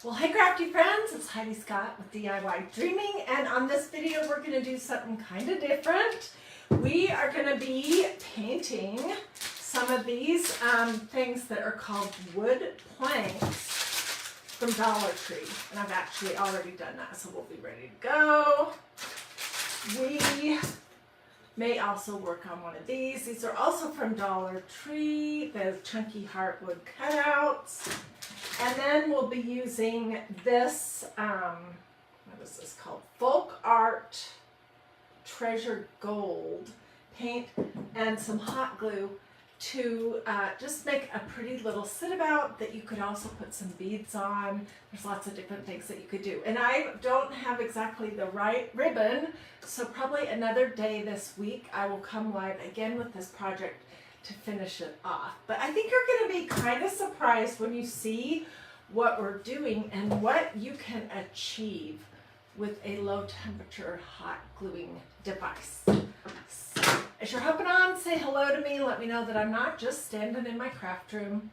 Well, hey crafty friends, it's Hiedi Scott with DiyDreaming, and on this video we're going to do something kind of different. We are going to be painting some of these things that are called wood planks from Dollar Tree, and I've actually already done that, so we'll be ready to go. We may also work on one of these. These are also from Dollar Tree, the chunky heartwood cutouts. And then we'll be using this, what is this called? Folk Art Treasure Gold paint and some hot glue to just make a pretty little sit-about that you could also put some beads on. There's lots of different things that you could do. And I don't have exactly the right ribbon, so probably another day this week I will come live again with this project to finish it off. But I think you're going to be kind of surprised when you see what we're doing and what you can achieve with a low temperature hot gluing device. So, as you're hopping on, say hello to me. Let me know that I'm not just standing in my craft room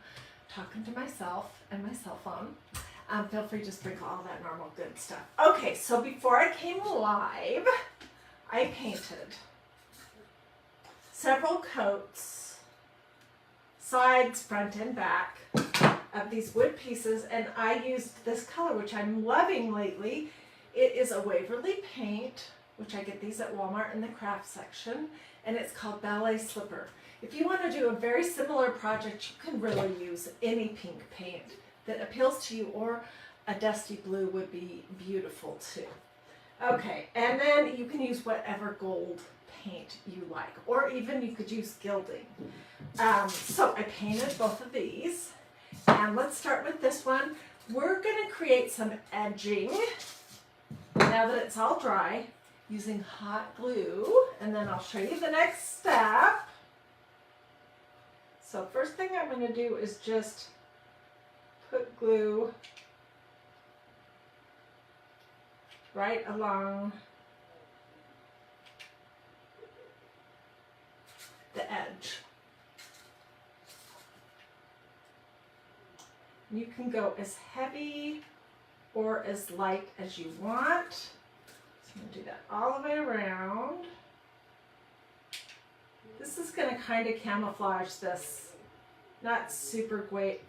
talking to myself and my cell phone. Feel free to sprinkle all that normal good stuff. Okay, so before I came live, I painted several coats, sides, front and back, of these wood pieces, and I used this color, which I'm loving lately. It is a Waverly paint, which I get these at Walmart in the craft section, and it's called Ballet Slipper. If you want to do a very similar project, you can really use any pink paint that appeals to you, or a dusty blue would be beautiful too. Okay, and then you can use whatever gold paint you like, or even you could use gilding. So I painted both of these, and let's start with this one. We're going to create some edging now that it's all dry using hot glue, and then I'll show you the next step. So first thing I'm going to do is just put glue right along the edge. You can go as heavy or as light as you want. So I'm going to do that all the way around. This is going to kind of camouflage this not super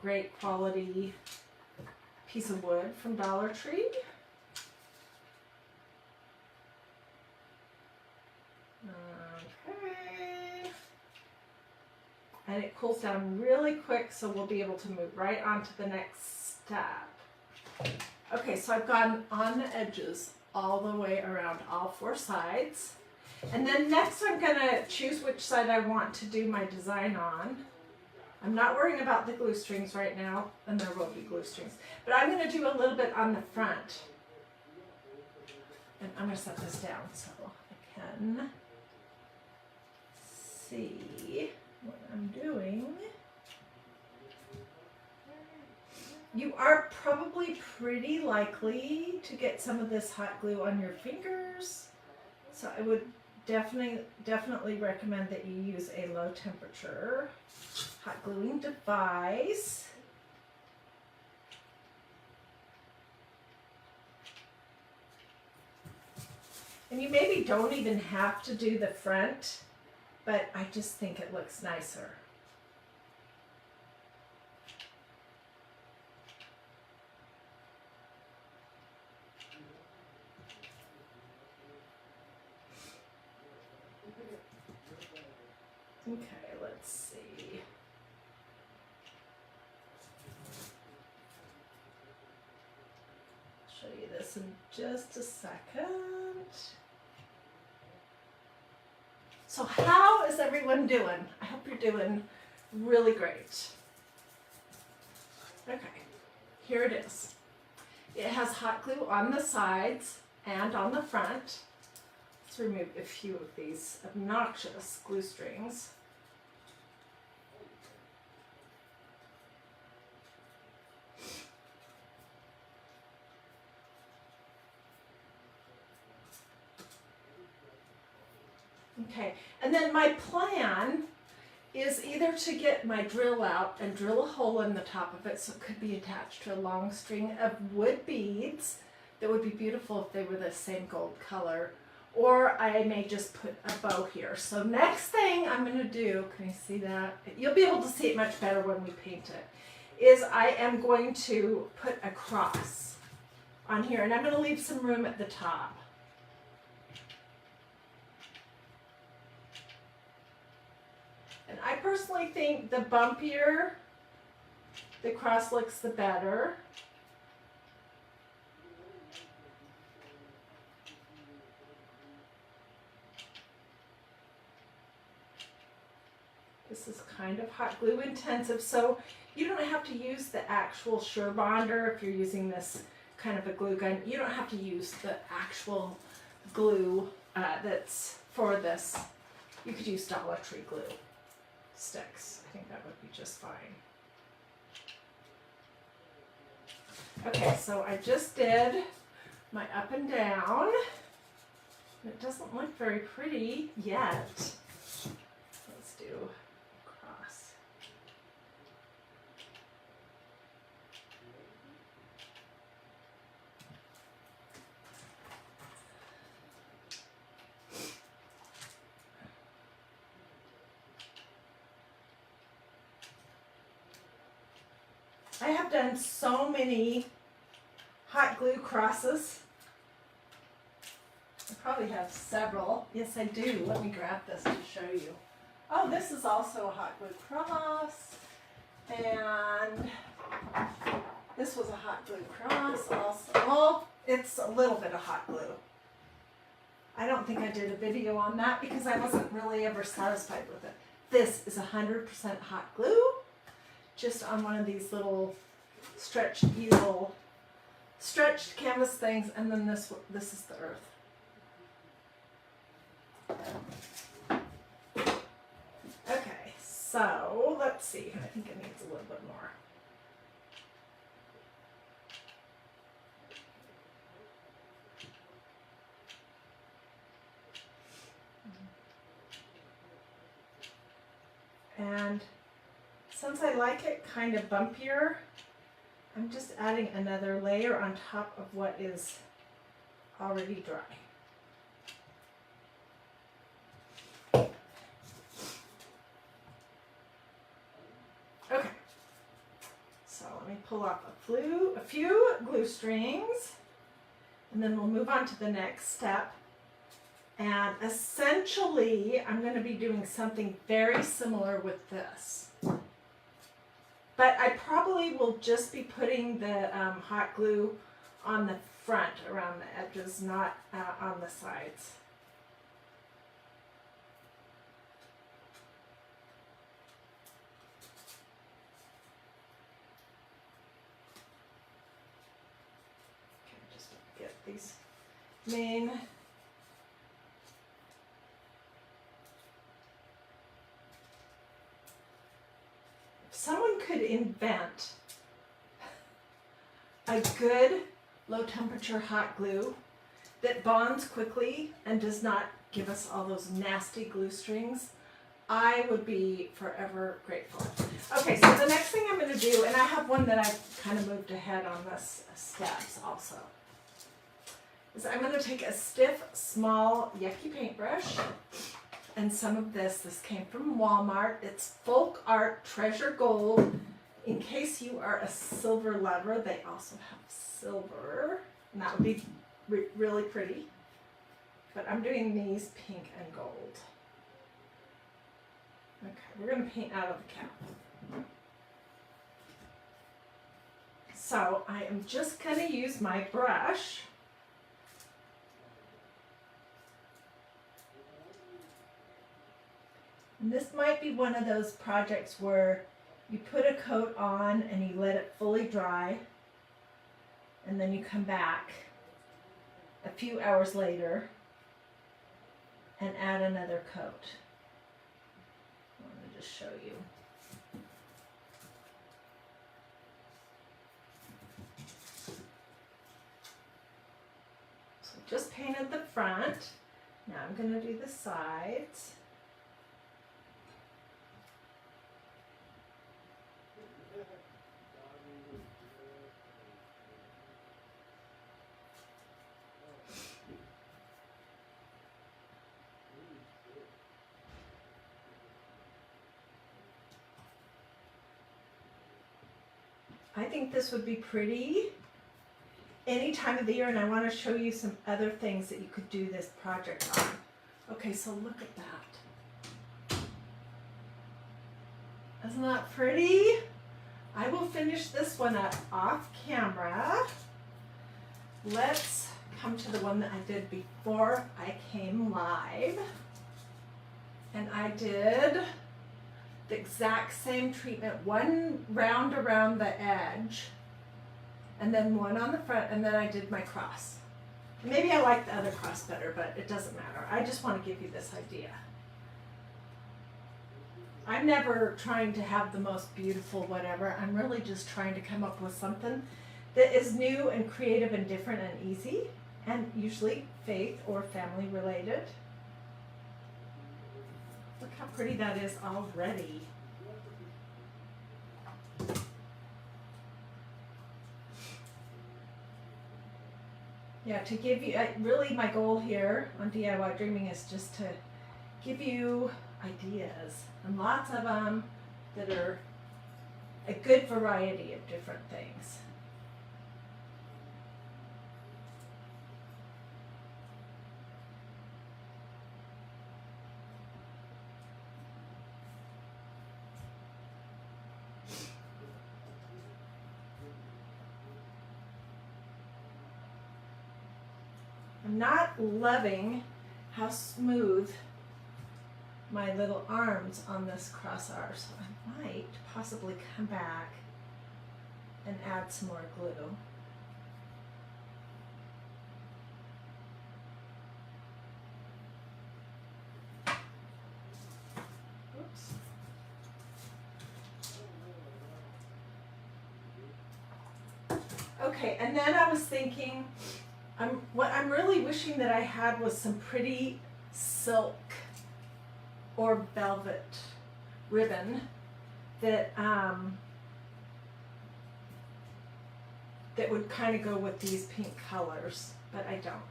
great quality piece of wood from Dollar Tree. And it cools down really quick, so we'll be able to move right on to the next step. Okay, so I've gone on the edges all the way around all four sides. And then next I'm going to choose which side I want to do my design on. I'm not worrying about the glue strings right now, and there will be glue strings. But I'm going to do a little bit on the front. And I'm going to set this down so I can see what I'm doing. You are probably pretty likely to get some of this hot glue on your fingers, so I would definitely recommend that you use a low temperature hot gluing device. And you maybe don't even have to do the front, but I just think it looks nicer. Okay, let's see. I'll show you this in just a second. So how is everyone doing? I hope you're doing really great. Okay, here it is. It has hot glue on the sides and on the front. Let's remove a few of these obnoxious glue strings. Okay, and then my plan is either to get my drill out and drill a hole in the top of it so it could be attached to a long string of wood beads that would be beautiful if they were the same gold color, or I may just put a bow here. So next thing I'm going to do, can you see that? You'll be able to see it much better when we paint it, is I am going to put a cross on here, and I'm going to leave some room at the top. And I personally think the bumpier the cross looks, the better. This is kind of hot glue intensive, so you don't have to use the actual Sure Bonder if you're using this kind of a glue gun. You don't have to use the actual glue that's for this. You could use Dollar Tree glue sticks. I think that would be just fine. Okay, so I just did my up and down. It doesn't look very pretty yet. Let's do cross. I have done so many hot glue crosses. I probably have several. Yes, I do. Let me grab this to show you. Oh, this is also a hot glue cross. And this was a hot glue cross also. Well, it's a little bit of hot glue. I don't think I did a video on that because I wasn't really ever satisfied with it. This is 100% hot glue, just on one of these little stretched canvas things, and then this is the earth. Okay, so let's see. I think it needs a little bit more. And since I like it kind of bumpier, I'm just adding another layer on top of what is already dry. Okay, so let me pull off a few glue strings, and then we'll move on to the next step. And essentially, I'm going to be doing something very similar with this. But I probably will just be putting the hot glue on the front around the edges, not on the sides. Okay, just get these main. Someone could invent a good low temperature hot glue that bonds quickly and does not give us all those nasty glue strings, I would be forever grateful. Okay, so the next thing I'm going to do, and I have one that I've kind of moved ahead on this steps also, is I'm going to take a stiff, small, yucky paintbrush. And some of this came from Walmart. It's Folk Art Treasure Gold. In case you are a silver lover, they also have silver. And that would be really pretty. But I'm doing these pink and gold. Okay, we're going to paint out of the cap. So I am just going to use my brush. And this might be one of those projects where you put a coat on and you let it fully dry, and then you come back a few hours later and add another coat. Let me just show you. So just painted the front. Now I'm going to do the sides. I think this would be pretty any time of the year, and I want to show you some other things that you could do this project on. Okay, so look at that. Isn't that pretty? I will finish this one up off camera. Let's come to the one that I did before I came live. And I did the exact same treatment, one round around the edge, and then one on the front, and then I did my cross. Maybe I like the other cross better, but it doesn't matter. I just want to give you this idea. I'm never trying to have the most beautiful whatever. I'm really just trying to come up with something that is new and creative and different and easy, and usually faith or family related. Look how pretty that is already. Yeah, to give you, really my goal here on DIY Dreaming is just to give you ideas, and lots of them that are a good variety of different things. I'm not loving how smooth my little arms on this cross are, so I might possibly come back and add some more glue. Oops. Okay, and then I was thinking, what I'm really wishing that I had was some pretty silk or velvet ribbon that that would kind of go with these pink colors, but I don't,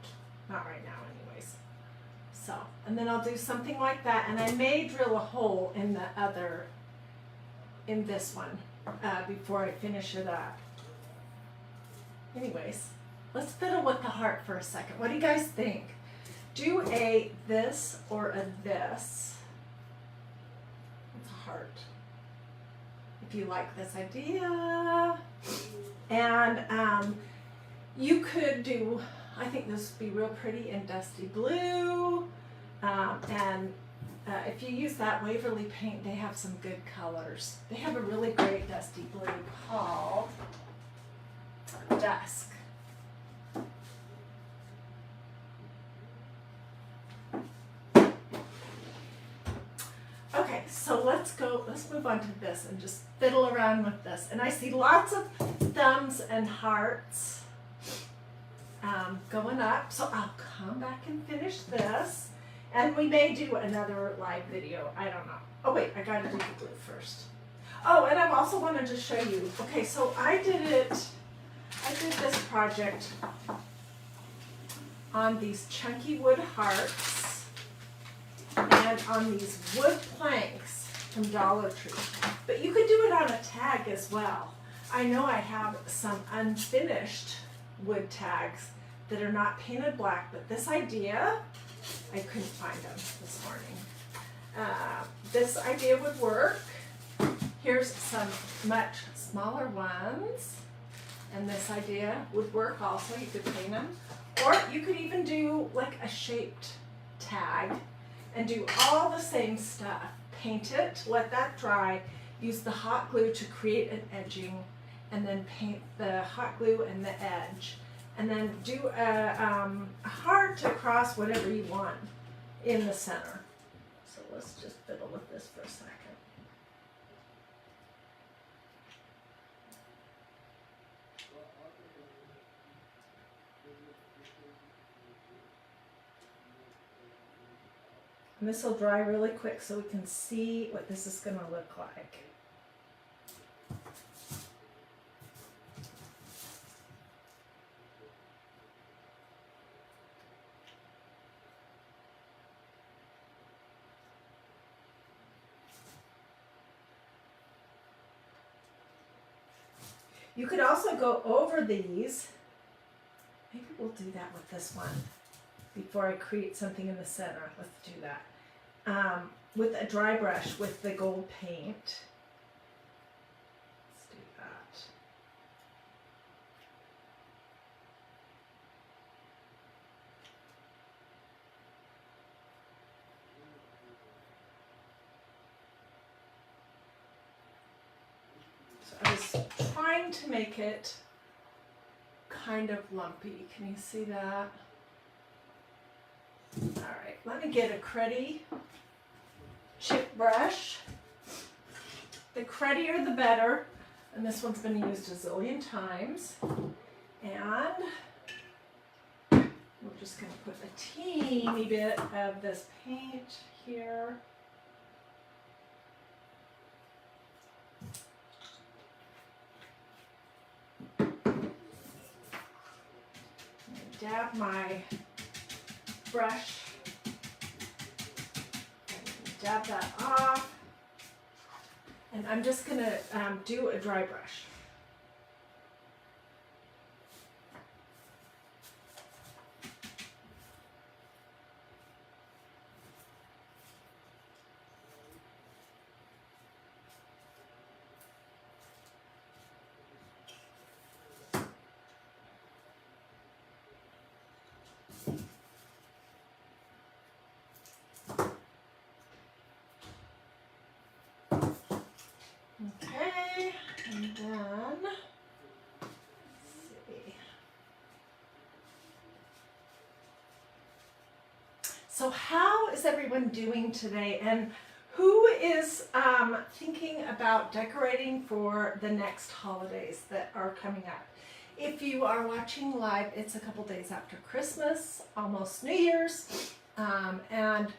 not right now anyways. So, and then I'll do something like that, and I may drill a hole in the other, in this one, before I finish it up. Anyways, let's fiddle with the heart for a second. What do you guys think? Do a this or a this. It's a heart. If you like this idea. And you could do, I think this would be real pretty in dusty blue. If you use that Waverly paint, they have some good colors. They have a really great dusty blue called Dusk. Okay, so let's move on to this and just fiddle around with this. And I see lots of thumbs and hearts going up, so I'll come back and finish this. And we may do another live video, I don't know. Oh wait, I gotta do the glue first. Oh, and I also wanted to show you, okay, so I did this project on these chunky wood hearts and on these wood planks from Dollar Tree. But you could do it on a tag as well. I know I have some unfinished wood tags that are not painted black, but this idea, I couldn't find them this morning. This idea would work. Here's some much smaller ones. And this idea would work also. You could paint them. Or you could even do like a shaped tag and do all the same stuff. Paint it, let that dry, use the hot glue to create an edging, and then paint the hot glue and the edge. And then do a heart across whatever you want in the center. So let's just fiddle with this for a second. And this will dry really quick so we can see what this is going to look like. You could also go over these. Maybe we'll do that with this one before I create something in the center. Let's do that. With a dry brush with the gold paint. Let's do that. So I was trying to make it kind of lumpy. Can you see that? All right, let me get a cruddy chip brush. The cruddier the better, and this one's been used a zillion times. And we're just going to put a teeny bit of this paint here. Dab my brush, dab that off, and I'm just going to do a dry brush. Okay, and then, let's see. So how is everyone doing today? And who is thinking about decorating for the next holidays that are coming up? If you are watching live, it's a couple days after Christmas, almost New Year's, and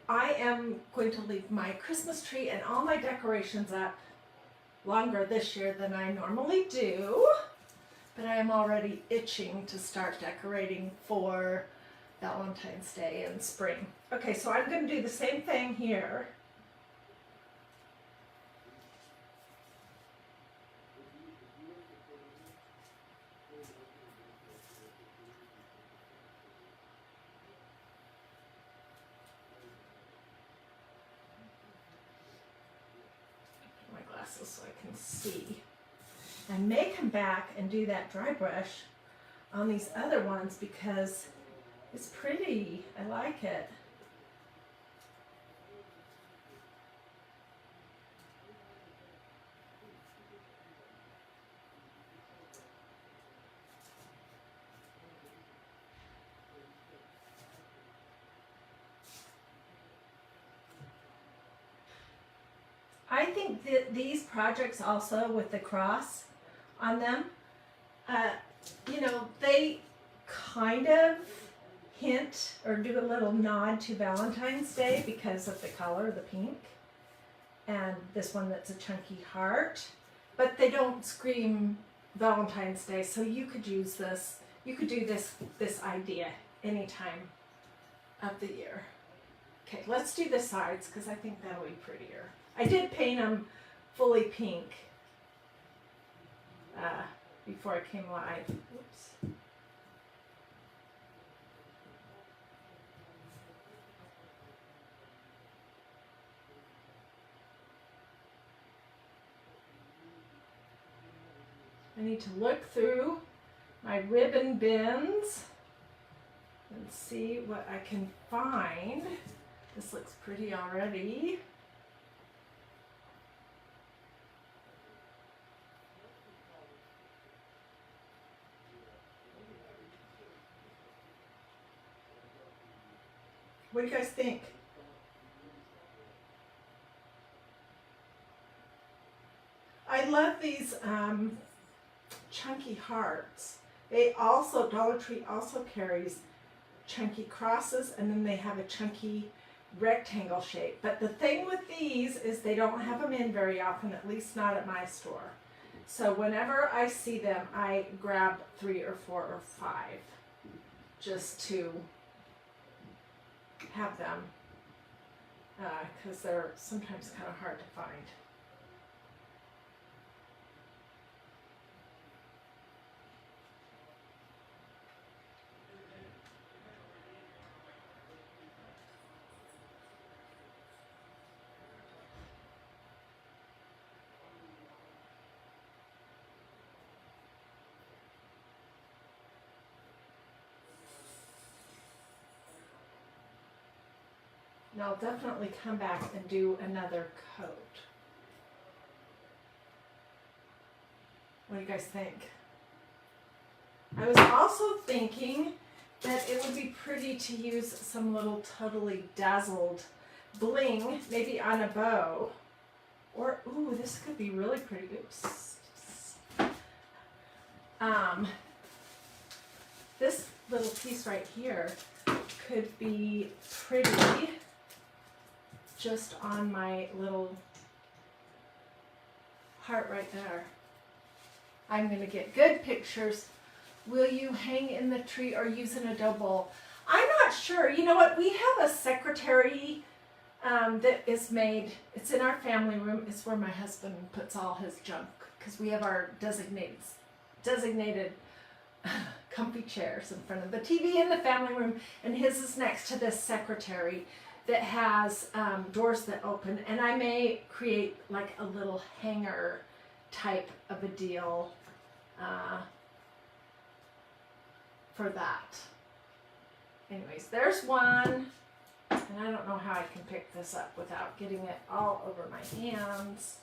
I am going to leave my Christmas tree and all my decorations up longer this year than I normally do, but I am already itching to start decorating for Valentine's Day and spring. Okay, so I'm going to do the same thing here. So I can see. I may come back and do that dry brush on these other ones because it's pretty. I like it. I think that these projects also with the cross on them, you know, they kind of hint or do a little nod to Valentine's Day because of the color, the pink, and this one that's a chunky heart, but they don't scream Valentine's Day, so you could use this, you could do this idea any time of the year. Okay, let's do the sides because I think that'll be prettier. I did paint them fully pink before I came live. Oops. I need to look through my ribbon bins and see what I can find. This looks pretty already. What do you guys think? I love these chunky hearts. They also, Dollar Tree also carries chunky crosses, and then they have a chunky rectangle shape. But the thing with these is they don't have them in very often, at least not at my store. So whenever I see them, I grab 3 or 4 or 5 just to have them because they're sometimes kind of hard to find. And I'll definitely come back and do another coat. What do you guys think? I was also thinking that it would be pretty to use some little totally dazzled bling, maybe on a bow. Or, ooh, this could be really pretty. Oops. This little piece right here could be pretty just on my little heart right there. I'm going to get good pictures. Will you hang in the tree or use an adobe bowl? I'm not sure. You know what? We have a secretary that is made. It's in our family room. It's where my husband puts all his junk because we have our designated comfy chairs in front of the TV in the family room, and his is next to this secretary that has doors that open, and I may create like a little hanger type of a deal for that. Anyways, there's one, and I don't know how I can pick this up without getting it all over my hands.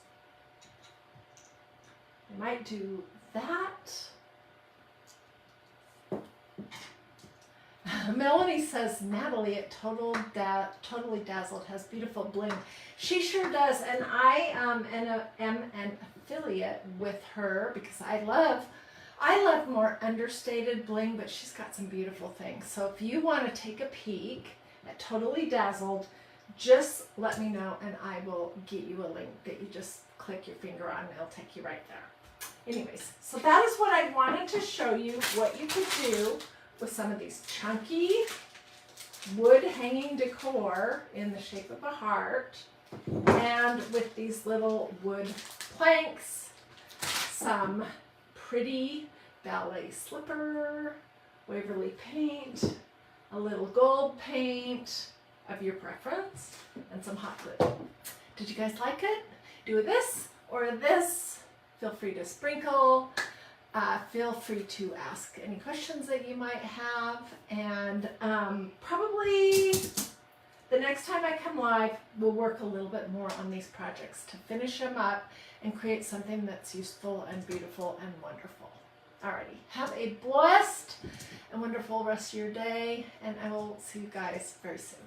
I might do that. Melanie says, Natalie at Totally Dazzled has beautiful bling. She sure does, and I am an affiliate with her because I love more understated bling, but she's got some beautiful things. So if you want to take a peek at Totally Dazzled, just let me know and I will get you a link that you just click your finger on and it'll take you right there. Anyways, so that is what I wanted to show you, what you could do with some of these chunky wood hanging decor in the shape of a heart, and with these little wood planks, some pretty ballet slipper, Waverly paint, a little gold paint of your preference, and some hot glue. Did you guys like it? Do this or this. Feel free to sprinkle. Feel free to ask any questions that you might have, and probably the next time I come live, we'll work a little bit more on these projects to finish them up and create something that's useful and beautiful and wonderful. Alrighty, have a blessed and wonderful rest of your day, and I will see you guys very soon.